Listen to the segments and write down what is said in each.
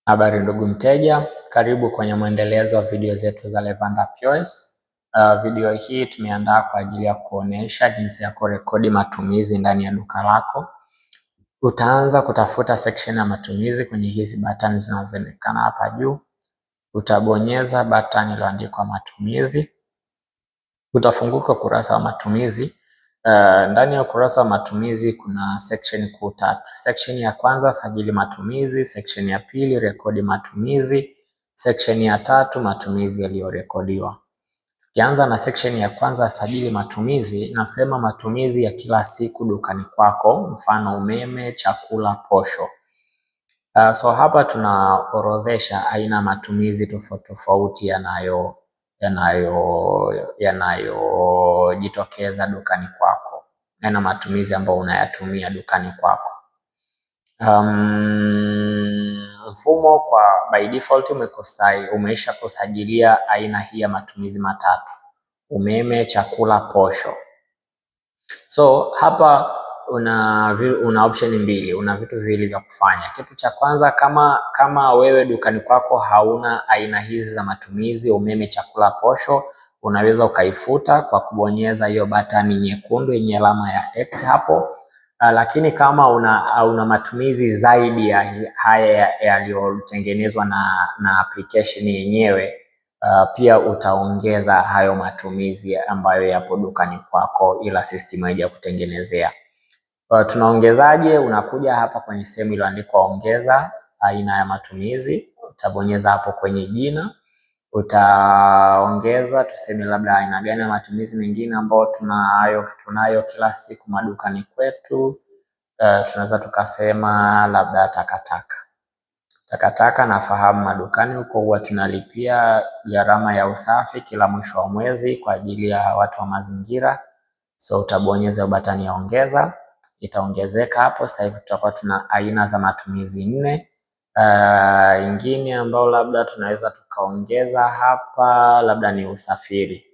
Habari ndugu mteja, karibu kwenye mwendelezo wa video zetu za Levanda POS. Video hii tumeandaa kwa ajili ya kuonesha jinsi ya kurekodi matumizi ndani ya duka lako. Utaanza kutafuta section ya matumizi kwenye hizi button zinazoonekana hapa juu. Utabonyeza button iliyoandikwa matumizi. Utafunguka ukurasa wa matumizi. Ndani ya ukurasa wa matumizi kuna section kuu tatu. Section ya kwanza sajili matumizi, section ya pili rekodi matumizi, section ya tatu matumizi yaliyorekodiwa. Tukianza na section ya kwanza sajili matumizi, nasema matumizi ya kila siku dukani kwako, mfano umeme, chakula, posho. So hapa tunaorodhesha aina matumizi tofauti tofauti yanayojitokeza dukani kwako, na matumizi ambayo unayatumia dukani kwako. Mfumo by default umeisha kusajilia aina hii ya matumizi matatu: umeme, chakula, posho. So hapa una option mbili, una vitu viwili vya kufanya. Kitu cha kwanza, kama wewe dukani kwako hauna aina hizi za matumizi, umeme, chakula, posho, unaweza ukaifuta kwa kubonyeza hiyo batani nyekundu yenye alama ya X hapo. Lakini kama una matumizi zaidi ya haya yaliyotengenezwa na application yenyewe, pia utaongeza hayo matumizi ambayo yapo dukani kwako, ila system haija kutengenezea. Tunaongezaje? Unakuja hapa kwenye sehemu iliyoandikwa ongeza aina ya matumizi, utabonyeza hapo kwenye jina, utaongeza tuseme labda aina gani ya matumizi mengine ambayo tunayo kila siku madukani kwetu. Tunaweza tukasema labda takataka. Nafahamu madukani huko huwa tunalipia gharama ya usafi kila mwisho wa mwezi kwa ajili ya watu wa mazingira. So utabonyeza batani ya ongeza, itaongezeka hapo. Sasa hivi tutakuwa tuna aina za matumizi 4. Ingine ambao labda tunaweza tukaongeza hapa labda ni usafiri.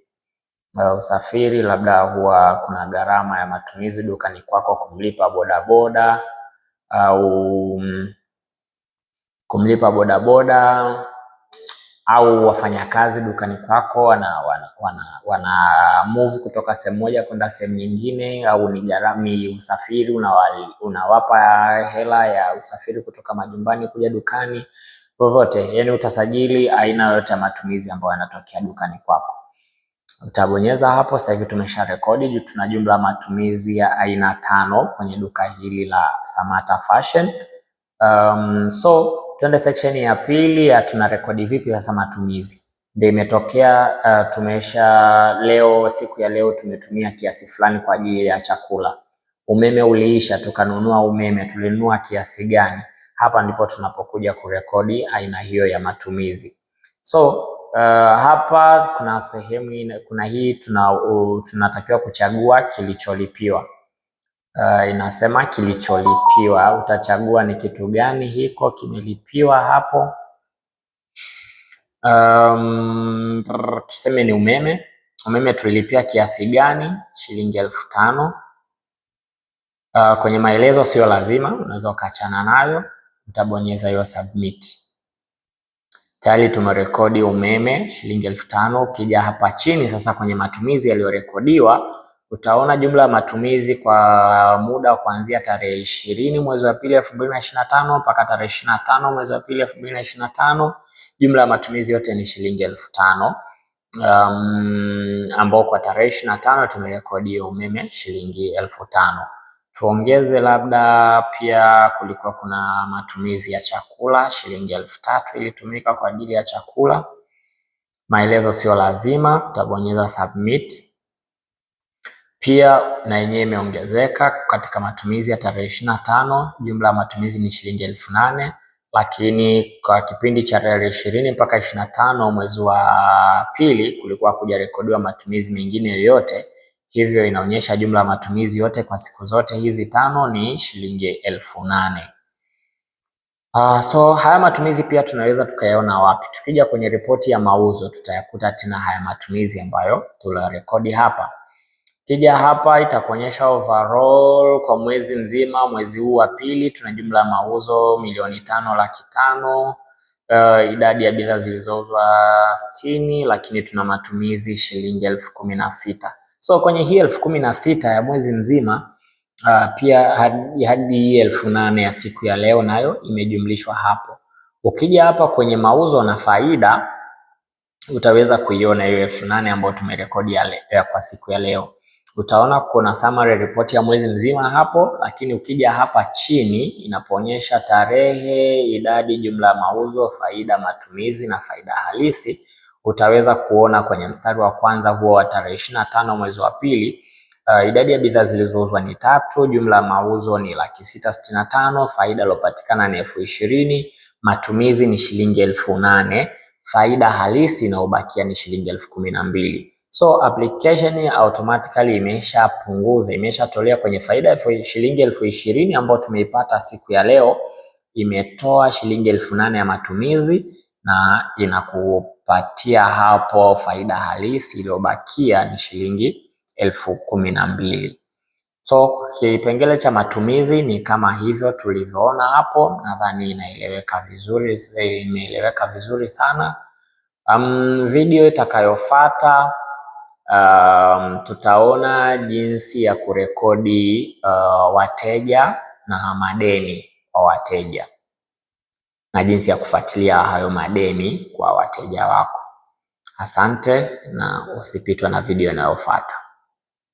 Usafiri labda huwa kuna gharama ya matumizi dukani kwako, kumlipa bodaboda au wafanyakazi dukani kwako wana move kutoka sehemu moja kwenda sehemu nyingine, au ni usafiri unawapa hela ya usafiri kutoka majumbani kuja dukani. Vyovyote, yani utasajili aina yote ya matumizi ambayo yanatokea dukani kwako. Utabonyeza hapo. Sasa hivi tumesha rekodi, tuna jumla matumizi ya aina 5 kwenye duka hili la Samata Fashion. So tuende section ya pili ya tunarekodi vipi sasa matumizi. Ndio imetokea siku ya leo tumetumia kiasi fulani kwa ajili ya chakula. Umeme uliisha, tukanunua umeme, tulinunua kiasi gani? Hapa ndipo tunapokuja kurekodi aina hiyo ya matumizi. So hapa kuna sehemu tunatakiwa kuchagua kilicholipiwa. Inasema kilicholipiwa, utachagua ni kitu gani hiko kimelipiwa hapo. Tuseme ni umeme. Umeme tulilipia kiasi gani? Shilingi 5,000. Kwenye maelezo sio lazima, unaweza ukaachana nayo, utabonyeza hiyo submit. Tayari tumerekodi umeme shilingi 5,000. Ukija hapa chini sasa kwenye matumizi yaliyorekodiwa, utaona jumla ya matumizi kwa muda kuanzia tarehe 20 mwezi wa pili 2025 mpaka tarehe 25 mwezi wa pili 2025. Jumla ya matumizi yote ni shilingi 5,000, ambao kwa tarehe 25 tumerekodi umeme shilingi 5,000. Tuongeze labda pia kulikuwa kuna matumizi ya chakula shilingi 3,000 ilitumika kwa ajili ya chakula. Maelezo sio lazima, utabonyeza submit. Pia na yenyewe imeongezeka katika matumizi ya tarehe 25, jumla ya matumizi ni shilingi 8,000, lakini kwa kipindi cha tarehe 20 mpaka 25 mwezi wa pili kulikuwa kujarekodiwa matumizi mengine yoyote. Hivyo inaonyesha jumla ya matumizi yote kwa siku zote hizi 5 ni shilingi 8,000. So haya matumizi pia tunaweza tukayaona wapi? Tukija kwenye ripoti ya mauzo tutayakuta tena haya matumizi ambayo tulirekodi hapa. Kija hapa itakuonyesha overall kwa mwezi mzima, mwezi huu wa pili tuna jumla ya mauzo 5,500,000. idadi ya bidhaa zilizouzwa 60, lakini tuna matumizi shilingi 10,16. So kwenye hii 10,16 ya mwezi mzima pia hadi 8,000 ya siku ya leo nayo imejumlishwa hapo. Ukija hapa kwenye mauzo na faida utaweza kuiona hiyo 8,000 ambayo tumerekodi kwa siku ya leo. Utaona kuna summary report ya mwezi mzima hapo, lakini ukija hapa chini inapoonyesha tarehe, idadi, jumla ya mauzo, faida, matumizi na faida halisi. Utaweza kuona kwenye mstari wa kwanza huo wa tarehe 25 mwezi wa pili, idadi ya bidhaa zilizouzwa ni 3, jumla ya mauzo ni 665,000, faida iliyopatikana ni 20,000, matumizi ni shilingi 8,000, faida halisi inayobakia ni shilingi 12,000. So application automatically imeshatolea kwenye faida shilingi 20,000 ambayo tumeipata siku ya leo, imetoa shilingi 8,000 ya matumizi na inakupatia hapo faida halisi iliyobakia ni shilingi 12,000. So kipengele cha matumizi ni kama hivyo tulivyoona hapo. Nadhani imeeleweka vizuri sana. Video itakayofuata tutaona jinsi ya kurekodi wateja na madeni kwa wateja na jinsi ya kufuatilia hayo madeni kwa wateja wako. Asante na usipitwe na video inayofuata.